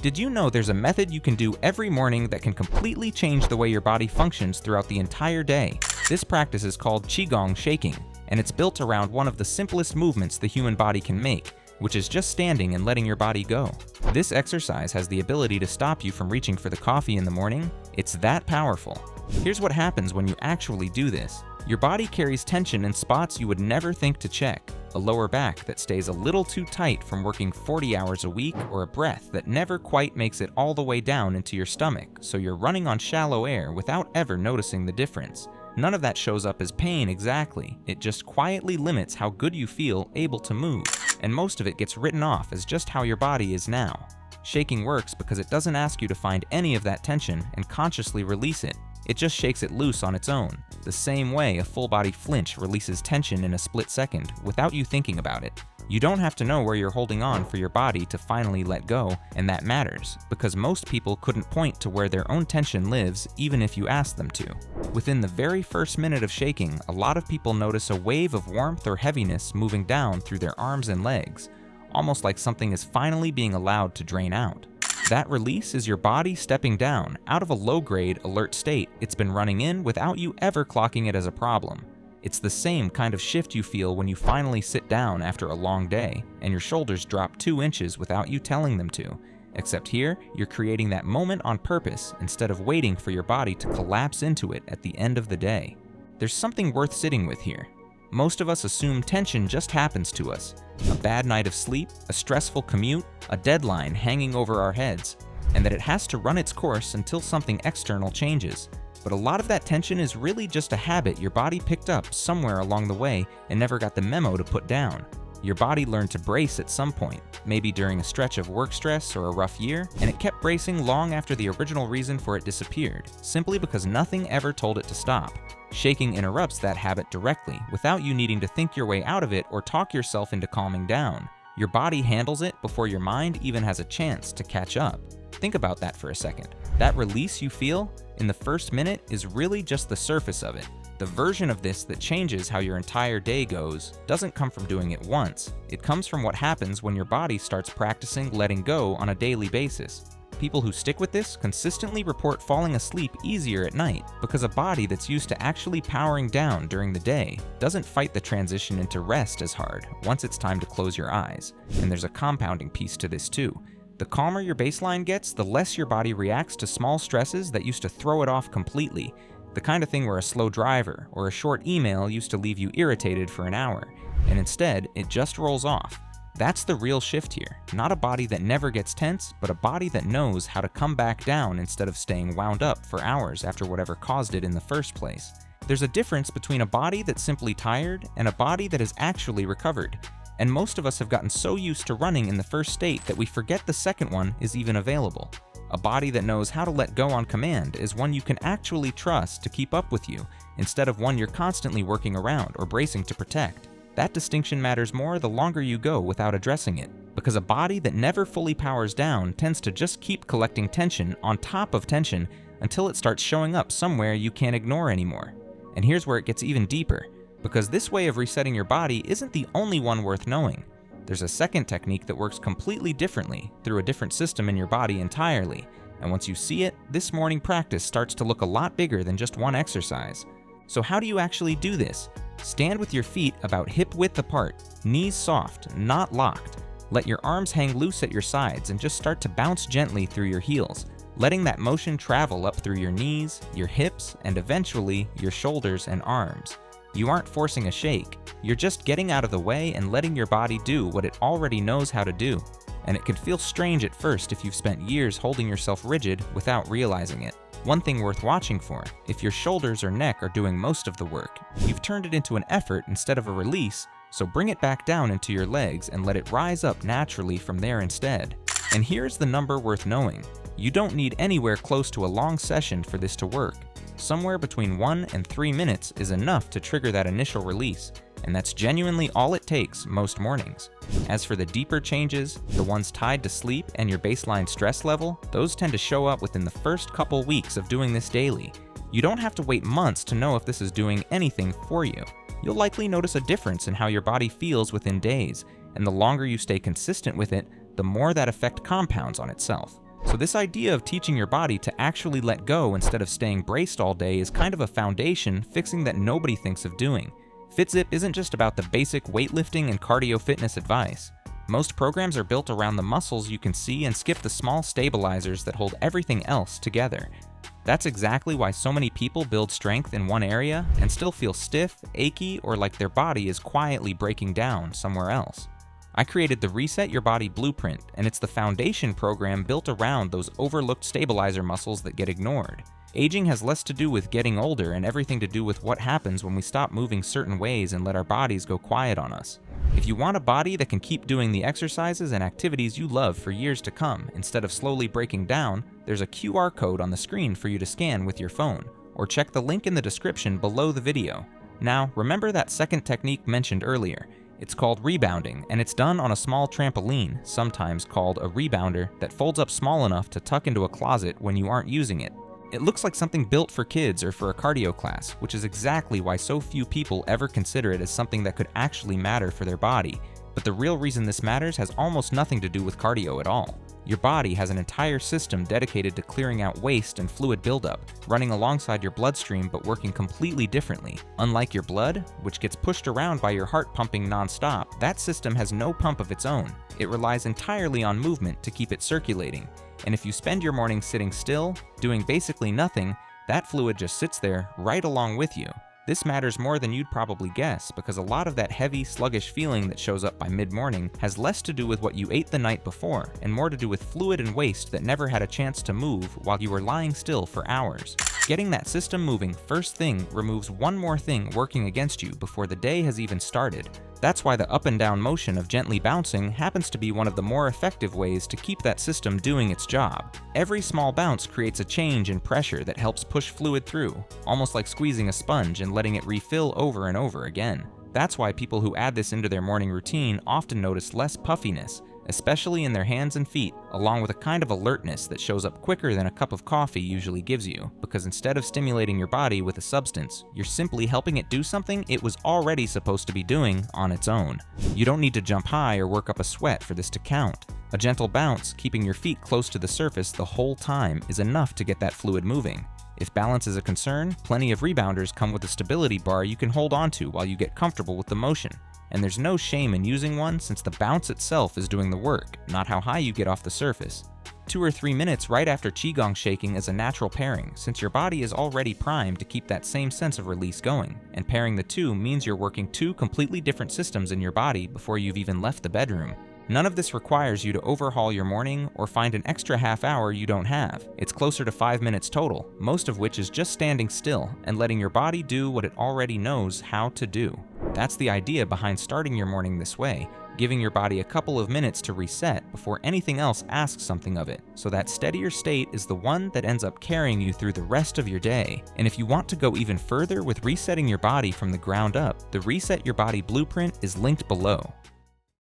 Did you know there's a method you can do every morning that can completely change the way your body functions throughout the entire day? This practice is called Qigong shaking, and it's built around one of the simplest movements the human body can make, which is just standing and letting your body go. This exercise has the ability to stop you from reaching for the coffee in the morning. It's that powerful. Here's what happens when you actually do this. Your body carries tension in spots you would never think to check. A lower back that stays a little too tight from working 40 hours a week, or a breath that never quite makes it all the way down into your stomach, so you're running on shallow air without ever noticing the difference. None of that shows up as pain exactly, it just quietly limits how good you feel able to move, and most of it gets written off as just how your body is now. Shaking works because it doesn't ask you to find any of that tension and consciously release it. It just shakes it loose on its own, the same way a full-body flinch releases tension in a split second without you thinking about it. You don't have to know where you're holding on for your body to finally let go, and that matters, because most people couldn't point to where their own tension lives even if you asked them to. Within the very first minute of shaking, a lot of people notice a wave of warmth or heaviness moving down through their arms and legs, almost like something is finally being allowed to drain out. That release is your body stepping down out of a low-grade, alert state it's been running in without you ever clocking it as a problem. It's the same kind of shift you feel when you finally sit down after a long day and your shoulders drop 2 inches without you telling them to. Except here, you're creating that moment on purpose instead of waiting for your body to collapse into it at the end of the day. There's something worth sitting with here. Most of us assume tension just happens to us. A bad night of sleep, a stressful commute, a deadline hanging over our heads, and that it has to run its course until something external changes. But a lot of that tension is really just a habit your body picked up somewhere along the way and never got the memo to put down. Your body learned to brace at some point, maybe during a stretch of work stress or a rough year, and it kept bracing long after the original reason for it disappeared, simply because nothing ever told it to stop. Shaking interrupts that habit directly, without you needing to think your way out of it or talk yourself into calming down. Your body handles it before your mind even has a chance to catch up. Think about that for a second. That release you feel in the first minute is really just the surface of it. The version of this that changes how your entire day goes doesn't come from doing it once. It comes from what happens when your body starts practicing letting go on a daily basis. People who stick with this consistently report falling asleep easier at night because a body that's used to actually powering down during the day doesn't fight the transition into rest as hard once it's time to close your eyes. And there's a compounding piece to this too. The calmer your baseline gets, the less your body reacts to small stresses that used to throw it off completely. The kind of thing where a slow driver or a short email used to leave you irritated for an hour, and instead it just rolls off. That's the real shift here. Not a body that never gets tense, but a body that knows how to come back down instead of staying wound up for hours after whatever caused it in the first place. There's a difference between a body that's simply tired and a body that is actually recovered. And most of us have gotten so used to running in the first state that we forget the second one is even available. A body that knows how to let go on command is one you can actually trust to keep up with you, instead of one you're constantly working around or bracing to protect. That distinction matters more the longer you go without addressing it, because a body that never fully powers down tends to just keep collecting tension on top of tension until it starts showing up somewhere you can't ignore anymore. And here's where it gets even deeper, because this way of resetting your body isn't the only one worth knowing. There's a second technique that works completely differently through a different system in your body entirely, and once you see it, this morning practice starts to look a lot bigger than just one exercise. So how do you actually do this? Stand with your feet about hip-width apart, knees soft, not locked. Let your arms hang loose at your sides and just start to bounce gently through your heels, letting that motion travel up through your knees, your hips, and eventually your shoulders and arms. You aren't forcing a shake, you're just getting out of the way and letting your body do what it already knows how to do. And it can feel strange at first if you've spent years holding yourself rigid without realizing it. One thing worth watching for, if your shoulders or neck are doing most of the work, you've turned it into an effort instead of a release, so bring it back down into your legs and let it rise up naturally from there instead. And here's the number worth knowing. You don't need anywhere close to a long session for this to work. Somewhere between 1 and 3 minutes is enough to trigger that initial release, and that's genuinely all it takes most mornings. As for the deeper changes, the ones tied to sleep and your baseline stress level, those tend to show up within the first couple weeks of doing this daily. You don't have to wait months to know if this is doing anything for you. You'll likely notice a difference in how your body feels within days, and the longer you stay consistent with it, the more that effect compounds on itself. So this idea of teaching your body to actually let go instead of staying braced all day is kind of a foundation fixing that nobody thinks of doing. FitZip isn't just about the basic weightlifting and cardio fitness advice. Most programs are built around the muscles you can see and skip the small stabilizers that hold everything else together. That's exactly why so many people build strength in one area and still feel stiff, achy, or like their body is quietly breaking down somewhere else. I created the Reset Your Body Blueprint, and it's the foundation program built around those overlooked stabilizer muscles that get ignored. Aging has less to do with getting older and everything to do with what happens when we stop moving certain ways and let our bodies go quiet on us. If you want a body that can keep doing the exercises and activities you love for years to come instead of slowly breaking down, there's a QR code on the screen for you to scan with your phone, or check the link in the description below the video. Now, remember that second technique mentioned earlier. It's called rebounding, and it's done on a small trampoline, sometimes called a rebounder, that folds up small enough to tuck into a closet when you aren't using it. It looks like something built for kids or for a cardio class, which is exactly why so few people ever consider it as something that could actually matter for their body. But the real reason this matters has almost nothing to do with cardio at all. Your body has an entire system dedicated to clearing out waste and fluid buildup, running alongside your bloodstream but working completely differently. Unlike your blood, which gets pushed around by your heart pumping non-stop, that system has no pump of its own. It relies entirely on movement to keep it circulating. And if you spend your morning sitting still, doing basically nothing, that fluid just sits there right along with you. This matters more than you'd probably guess, because a lot of that heavy, sluggish feeling that shows up by mid-morning has less to do with what you ate the night before, and more to do with fluid and waste that never had a chance to move while you were lying still for hours. Getting that system moving first thing removes one more thing working against you before the day has even started. That's why the up and down motion of gently bouncing happens to be one of the more effective ways to keep that system doing its job. Every small bounce creates a change in pressure that helps push fluid through, almost like squeezing a sponge and letting it refill over and over again. That's why people who add this into their morning routine often notice less puffiness, especially in their hands and feet, along with a kind of alertness that shows up quicker than a cup of coffee usually gives you, because instead of stimulating your body with a substance, you're simply helping it do something it was already supposed to be doing on its own. You don't need to jump high or work up a sweat for this to count. A gentle bounce, keeping your feet close to the surface the whole time, is enough to get that fluid moving. If balance is a concern, plenty of rebounders come with a stability bar you can hold onto while you get comfortable with the motion. And there's no shame in using one, since the bounce itself is doing the work, not how high you get off the surface. 2 or 3 minutes right after Qigong shaking is a natural pairing, since your body is already primed to keep that same sense of release going, and pairing the two means you're working 2 completely different systems in your body before you've even left the bedroom. None of this requires you to overhaul your morning or find an extra half hour you don't have. It's closer to 5 minutes total, most of which is just standing still and letting your body do what it already knows how to do. That's the idea behind starting your morning this way, giving your body a couple of minutes to reset before anything else asks something of it, so that steadier state is the one that ends up carrying you through the rest of your day. And if you want to go even further with resetting your body from the ground up, the Reset Your Body Blueprint is linked below.